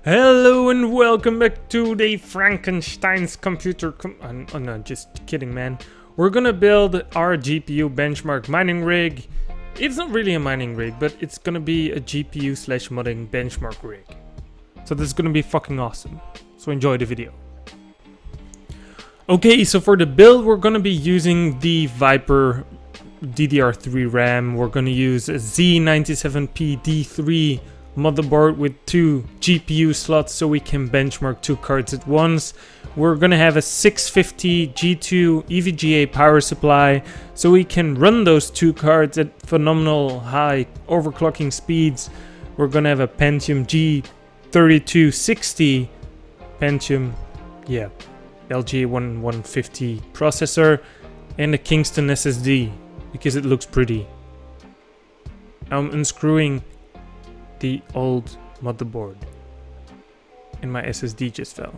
Hello and welcome back to the Frankenstein's computer oh no, just kidding, man. We're gonna build our GPU benchmark mining rig. It's not really a mining rig, but it's gonna be a GPU slash modding benchmark rig. So this is gonna be fucking awesome. So enjoy the video. Okay, so for the build we're gonna be using the Viper DDR3 RAM. We're gonna use a Z97P D3 motherboard with 2 GPU slots so we can benchmark 2 cards at once. We're gonna have a 650 G2 EVGA power supply so we can run those 2 cards at phenomenal high overclocking speeds. We're gonna have a Pentium G3260 Pentium, yeah, LG1150 processor and a Kingston SSD because it looks pretty. I'm unscrewing the old motherboard and my SSD just fell.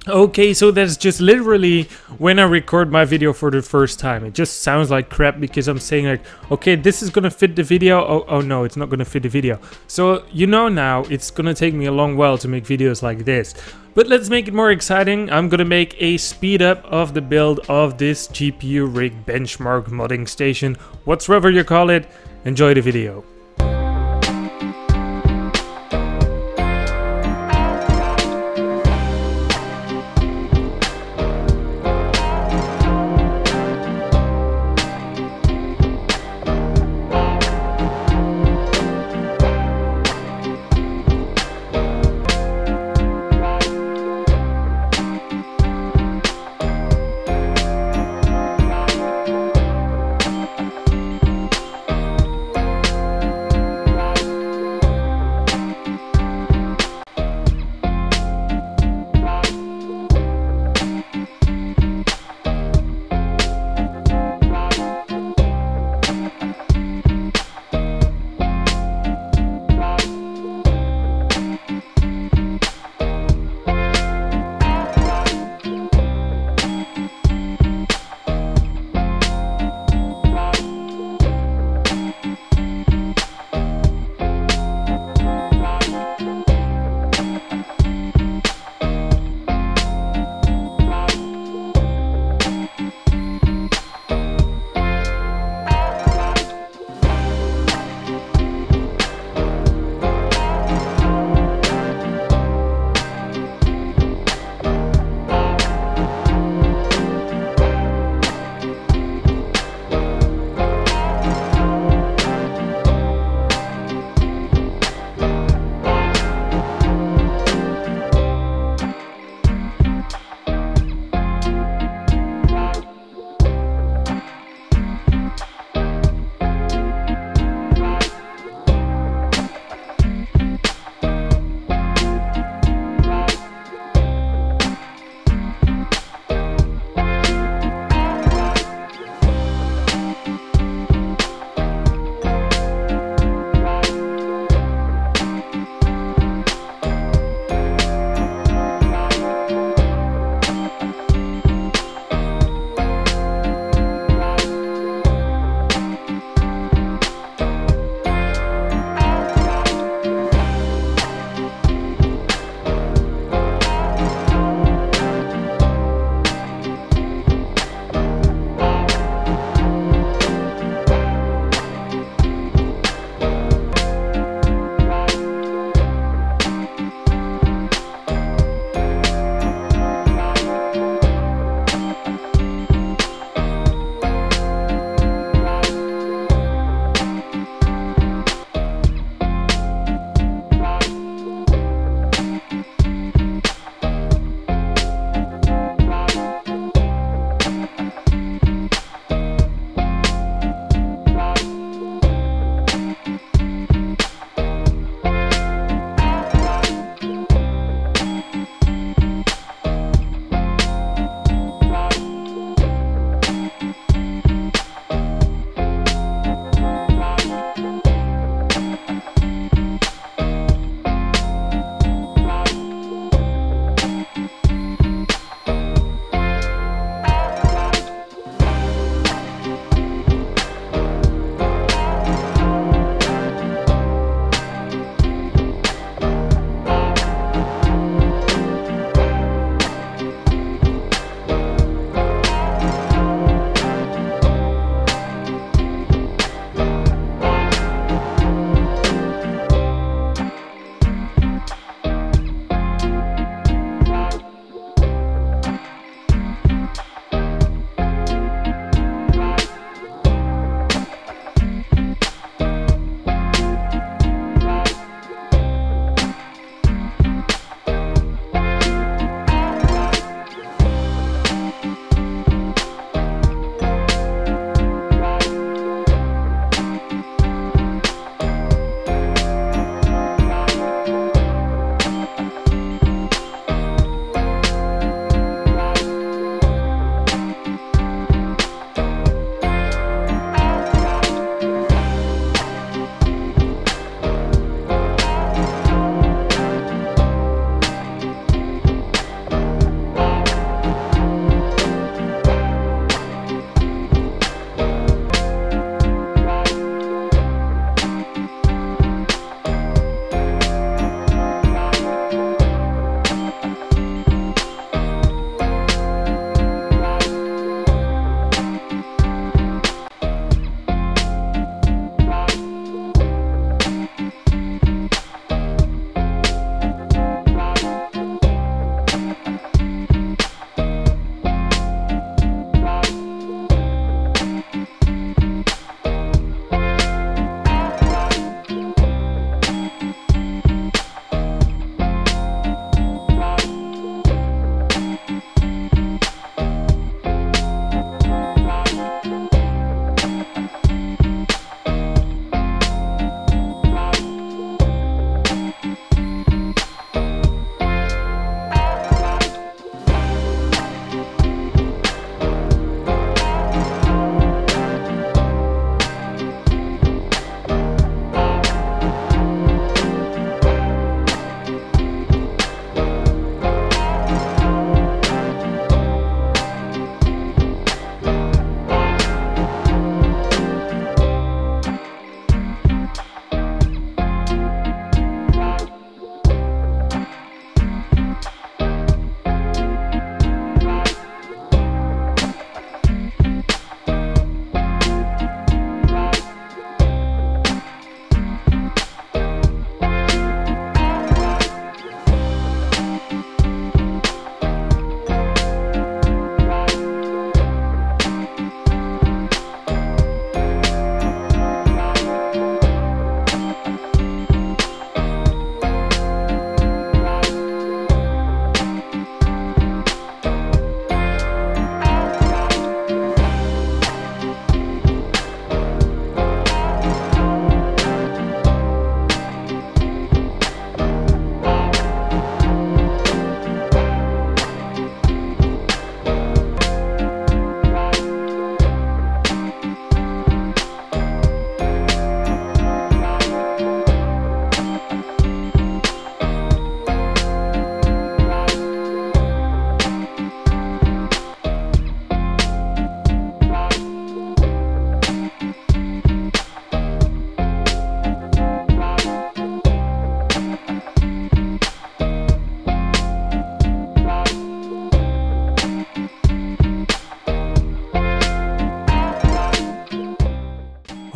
Okay, so that's just literally when I record my video for the first time. It just sounds like crap because I'm saying like, okay, this is gonna fit the video. Oh no, it's not gonna fit the video. So you know now it's gonna take me a long while to make videos like this. But let's make it more exciting. I'm gonna make a speed up of the build of this GPU rig benchmark modding station. Whatsoever you call it, enjoy the video.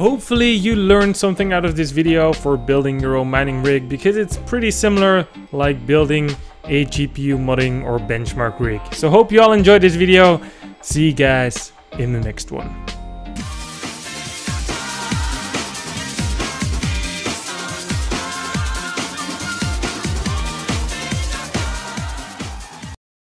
hopefully you learned something out of this video for building your own mining rig, because it's pretty similar like building a GPU modding or benchmark rig. So hope you all enjoyed this video. See you guys in the next one.